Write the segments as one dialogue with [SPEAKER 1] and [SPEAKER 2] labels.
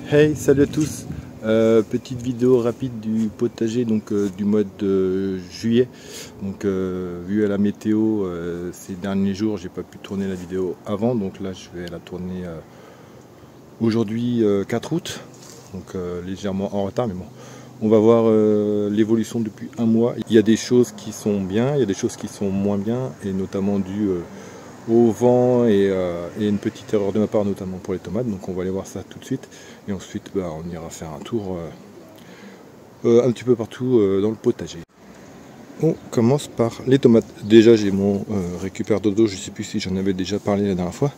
[SPEAKER 1] Hey, salut à tous. Petite vidéo rapide du potager donc du mois de juillet. Donc vu à la météo ces derniers jours, j'ai pas pu tourner la vidéo avant, donc là je vais la tourner aujourd'hui 4 août, donc légèrement en retard, mais bon. On va voir l'évolution depuis un mois. Il y a des choses qui sont bien, il y a des choses qui sont moins bien, et notamment dû au vent et une petite erreur de ma part, notamment pour les tomates. Donc on va aller voir ça tout de suite, et ensuite on ira faire un tour un petit peu partout dans le potager. On commence par les tomates. Déjà j'ai mon récupère d'eau, je sais plus si j'en avais déjà parlé la dernière fois.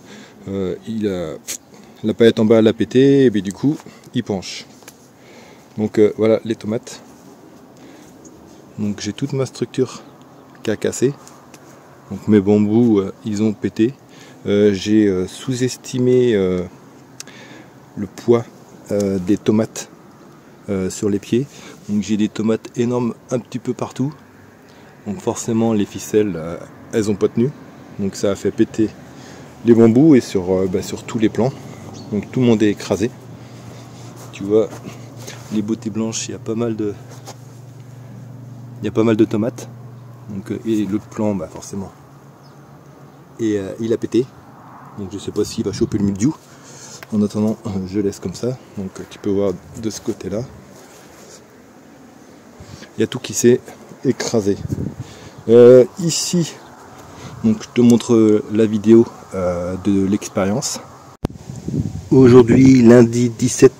[SPEAKER 1] La paillette en bas elle a pété, et bien du coup il penche. Donc voilà les tomates. Donc j'ai toute ma structure qui a cassé. Donc mes bambous ils ont pété. J'ai sous-estimé le poids des tomates sur les pieds. Donc j'ai des tomates énormes un petit peu partout. Donc forcément les ficelles elles ont pas tenu. Donc ça a fait péter les bambous et sur tous les plants. Donc tout le monde est écrasé. Tu vois les beautés blanches, il y a pas mal de tomates. Donc, et le plant forcément. Et il a pété. Donc je sais pas s'il va choper le mildiou. En attendant, je laisse comme ça. Donc tu peux voir de ce côté là. Il y a tout qui s'est écrasé. Ici, donc je te montre la vidéo de l'expérience. Aujourd'hui, lundi 17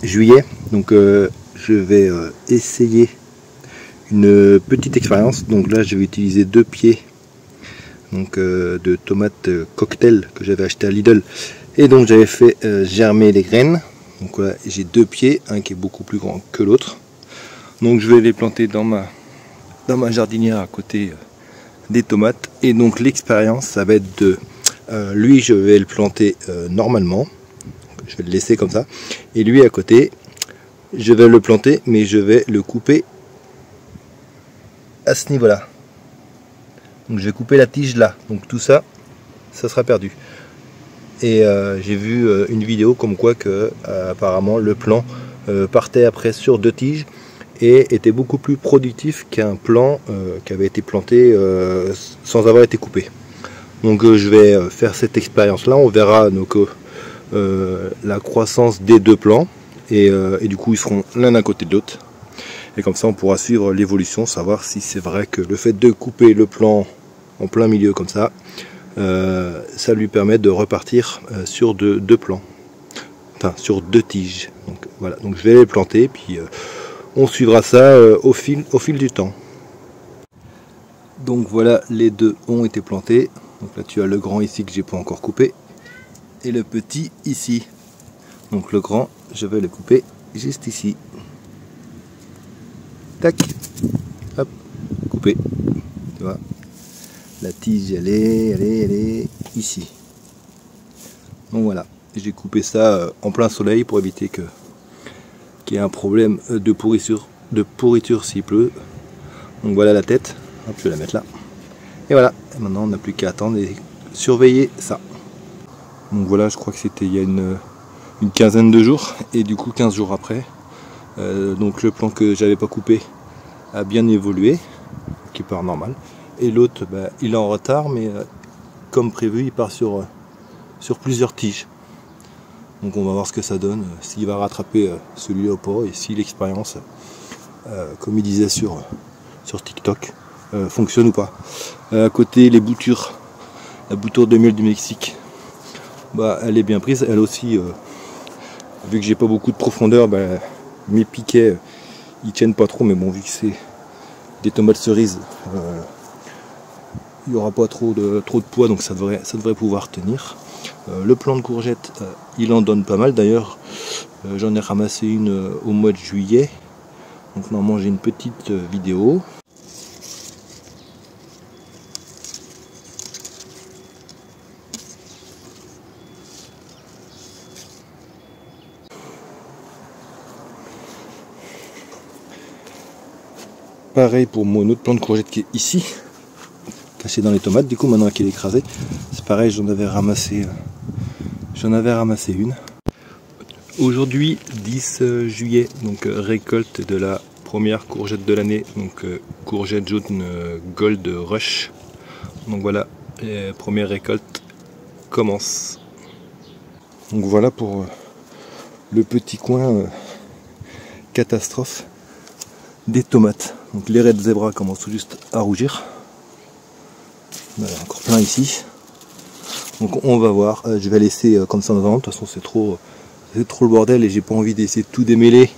[SPEAKER 1] juillet, donc je vais essayer une petite expérience. Donc là, je vais utiliser 2 pieds donc de tomates cocktail que j'avais acheté à Lidl, et donc j'avais fait germer les graines. Donc voilà, j'ai 2 pieds, un qui est beaucoup plus grand que l'autre. Donc je vais les planter dans ma jardinière à côté des tomates. Et donc l'expérience, ça va être de lui, je vais le planter normalement, je vais le laisser comme ça, et lui à côté, je vais le planter, mais je vais le couper à ce niveau là. Donc je vais couper la tige là, donc tout ça, ça sera perdu. Et j'ai vu une vidéo comme quoi que apparemment le plant partait après sur 2 tiges et était beaucoup plus productif qu'un plant qui avait été planté sans avoir été coupé. Donc je vais faire cette expérience là, on verra donc la croissance des 2 plants, et du coup ils seront l'un à côté de l'autre, et comme ça on pourra suivre l'évolution, savoir si c'est vrai que le fait de couper le plant en plein milieu comme ça, ça lui permet de repartir sur 2 plants, enfin sur 2 tiges. Donc voilà, donc je vais les planter, puis on suivra ça au fil du temps. Donc voilà, les 2 ont été plantés. Donc là tu as le grand ici que j'ai pas encore coupé, et le petit ici. Donc le grand, je vais le couper juste ici. Tac, hop, coupé. Tu vois, la tige elle est ici. Donc voilà, j'ai coupé ça en plein soleil pour éviter qu'il y ait un problème de pourriture s'il pleut. Donc voilà la tête, hop, je vais la mettre là. Et voilà, et maintenant on n'a plus qu'à attendre et surveiller ça. Donc voilà, je crois que c'était il y a une quinzaine de jours, et du coup 15 jours après, donc le plan que j'avais pas coupé a bien évolué, qui part normal, et l'autre il est en retard, mais comme prévu il part sur plusieurs tiges. Donc on va voir ce que ça donne, s'il va rattraper celui-là ou pas, et si l'expérience, comme il disait sur TikTok, fonctionne ou pas. À côté, les boutures, la bouture de miel du Mexique, elle est bien prise, elle aussi. Vu que j'ai pas beaucoup de profondeur, mes piquets ils tiennent pas trop, mais bon, vu que c'est des tomates cerises, il n'y aura pas trop de poids, donc ça devrait pouvoir tenir. Le plant de courgette, il en donne pas mal. D'ailleurs, j'en ai ramassé une au mois de juillet, donc normalement j'ai une petite vidéo. Pareil pour mon autre plant de courgette qui est ici, caché dans les tomates. Du coup maintenant qu'il est écrasé, c'est pareil, j'en avais ramassé une. Aujourd'hui 10 juillet, donc récolte de la première courgette de l'année, donc courgette jaune Gold Rush. Donc voilà, les premières récoltes commencent. Donc voilà pour le petit coin catastrophe des tomates. Donc les Red Zebra commencent tout juste à rougir. Il y en a encore plein ici. Donc on va voir, je vais laisser comme ça en attendant. De toute façon c'est trop le bordel et j'ai pas envie d'essayer de tout démêler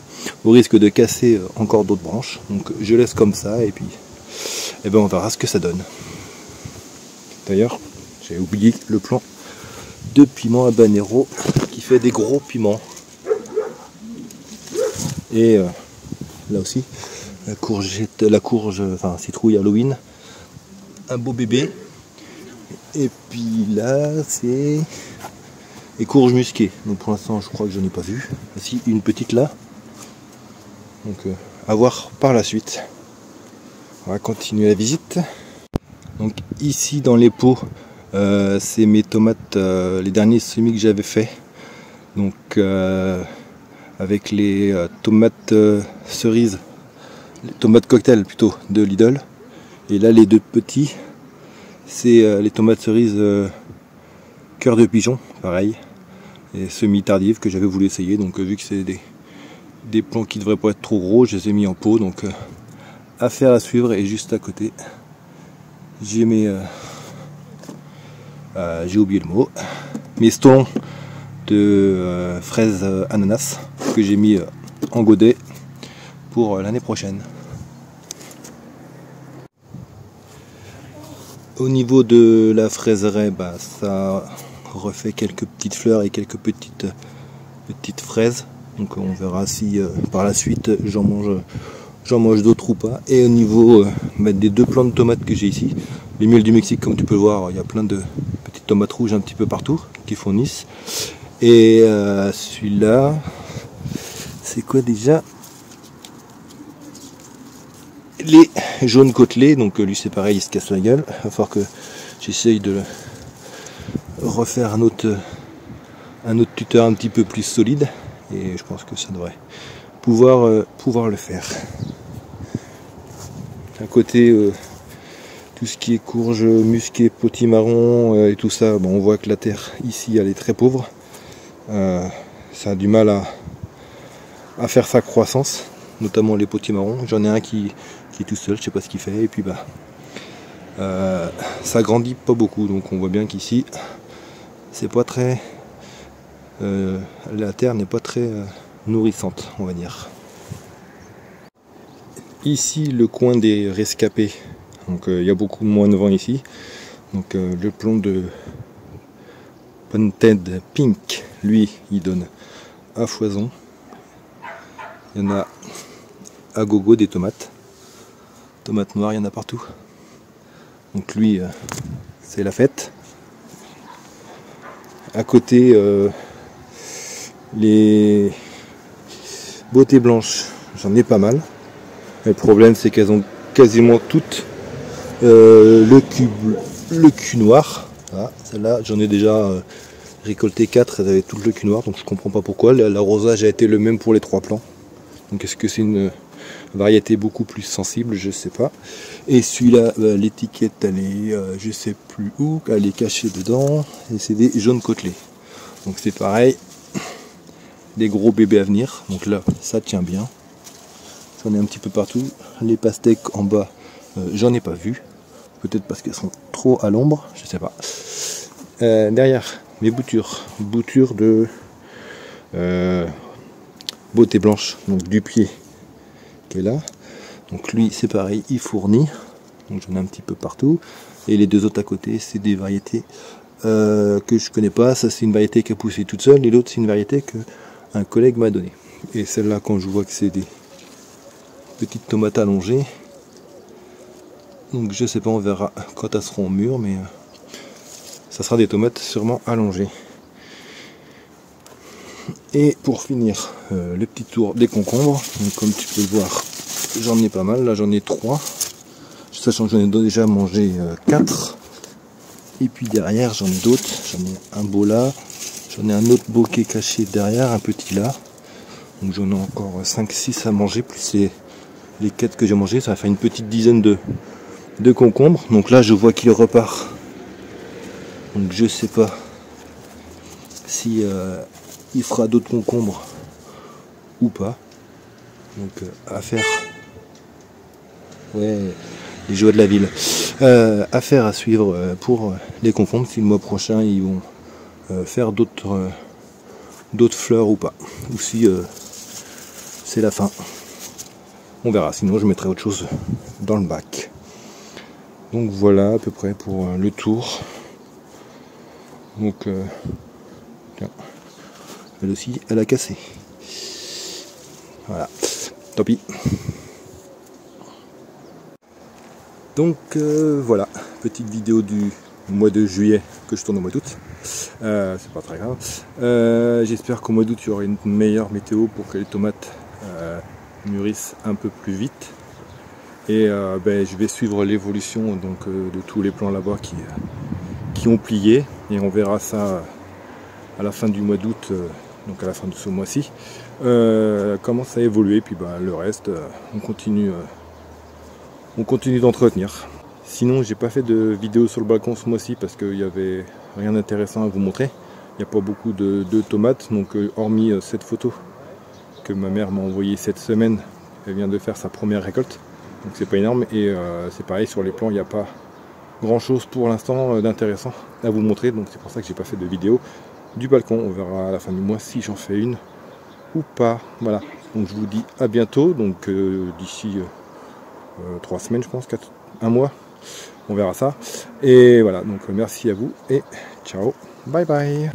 [SPEAKER 1] au risque de casser encore d'autres branches. Donc je laisse comme ça et puis on verra ce que ça donne. D'ailleurs j'ai oublié le plan de piment habanero qui fait des gros piments. Et là aussi la courge, enfin citrouille Halloween, un beau bébé. Et puis là c'est les courges musquées. Donc pour l'instant je crois que je n'ai pas vu. Voici une petite là. Donc à voir par la suite. On va continuer la visite. Donc ici dans les pots, c'est mes tomates, les derniers semis que j'avais fait. Donc avec les tomates cerises, les tomates cocktail plutôt de Lidl. Et là les deux petits, c'est les tomates cerises cœur de pigeon, pareil. Et semi-tardive que j'avais voulu essayer. Donc vu que c'est des plants qui ne devraient pas être trop gros, je les ai mis en pot. Donc affaire à suivre. Et juste à côté, j'ai mes... j'ai oublié le mot. Mes stolons de fraises ananas que j'ai mis en godet pour l'année prochaine. Au niveau de la fraiseraie, ça refait quelques petites fleurs et quelques petites fraises. Donc on verra si par la suite j'en mange d'autres ou pas. Et au niveau des deux plants de tomates que j'ai ici, les miels du Mexique, comme tu peux le voir, il y a plein de petites tomates rouges un petit peu partout qui fournissent. Et celui-là, c'est quoi déjà? Les jaunes côtelés, donc lui c'est pareil, il se casse la gueule. Il va falloir que j'essaye de refaire un autre tuteur un petit peu plus solide. Et je pense que ça devrait pouvoir le faire. À côté, tout ce qui est courge musquée, potimarron et tout ça, on voit que la terre ici elle est très pauvre. Ça a du mal à faire sa croissance, notamment les potimarrons. J'en ai un qui est tout seul, je sais pas ce qu'il fait, et puis ça grandit pas beaucoup, donc on voit bien qu'ici c'est pas très la terre n'est pas très nourrissante, on va dire. Ici le coin des rescapés, donc il y a beaucoup moins de vent ici, donc le plomb de Ponted Pink, lui il donne à foison. Il y en a à gogo des tomates noires, il y en a partout, donc lui c'est la fête. À côté les beautés blanches, j'en ai pas mal. Le problème c'est qu'elles ont quasiment toutes le cul noir. Voilà, celle-là j'en ai déjà récolté 4, elles avaient tout le cul noir, donc je comprends pas pourquoi. L'arrosage a été le même pour les 3 plants. Donc est-ce que c'est une variété beaucoup plus sensible, je sais pas. Et celui-là, l'étiquette elle est je sais plus où, elle est cachée dedans, et c'est des jaunes côtelés. Donc c'est pareil, des gros bébés à venir. Donc là ça tient bien, j'en ai un petit peu partout. Les pastèques en bas, j'en ai pas vu, peut-être parce qu'elles sont trop à l'ombre, je sais pas. Derrière mes boutures de beauté blanche, donc du pied qui est là. Donc lui c'est pareil, il fournit, donc j'en ai un petit peu partout. Et les deux autres à côté c'est des variétés que je connais pas. Ça c'est une variété qui a poussé toute seule, et l'autre c'est une variété que un collègue m'a donné. Et celle-là, quand je vois que c'est des petites tomates allongées, donc je sais pas, on verra quand elles seront mûres, mais ça sera des tomates sûrement allongées. Et pour finir, le petit tour des concombres. Donc, comme tu peux le voir, j'en ai pas mal. Là j'en ai 3, sachant que j'en ai déjà mangé 4. Et puis derrière j'en ai d'autres. J'en ai un beau là, J'en ai un autre bouquet caché derrière, un petit là. Donc j'en ai encore 5-6 à manger, plus les 4 que j'ai mangé. Ça va faire une petite dizaine de concombres. Donc là je vois qu'il repart. Donc je sais pas si il fera d'autres concombres ou pas. Donc affaire. Ouais, les joies de la ville. Affaire à suivre pour les concombres, si le mois prochain ils vont faire d'autres fleurs ou pas. Ou si c'est la fin. On verra, sinon je mettrai autre chose dans le bac. Donc voilà à peu près pour le tour. Donc tiens, elle aussi elle a cassé. Voilà, tant pis. Donc voilà, petite vidéo du mois de juillet que je tourne au mois d'août. C'est pas très grave. J'espère qu'au mois d'août il y aura une meilleure météo pour que les tomates mûrissent un peu plus vite. Et je vais suivre l'évolution donc de tous les plants là-bas qui ont plié. Et on verra ça à la fin du mois d'août, donc à la fin de ce mois-ci. Comment ça a évolué, puis le reste, on continue d'entretenir. Sinon, j'ai pas fait de vidéo sur le balcon ce mois-ci parce qu'il n'y avait rien d'intéressant à vous montrer. Il n'y a pas beaucoup de tomates, donc hormis cette photo que ma mère m'a envoyée cette semaine. Elle vient de faire sa première récolte, donc c'est pas énorme. Et c'est pareil sur les plants, il n'y a pas grand chose pour l'instant d'intéressant à vous montrer, donc c'est pour ça que j'ai pas fait de vidéo du balcon. On verra à la fin du mois si j'en fais une ou pas. Voilà, donc je vous dis à bientôt, donc d'ici 3 semaines je pense, 1 mois, on verra ça. Et voilà, donc merci à vous et ciao, bye bye.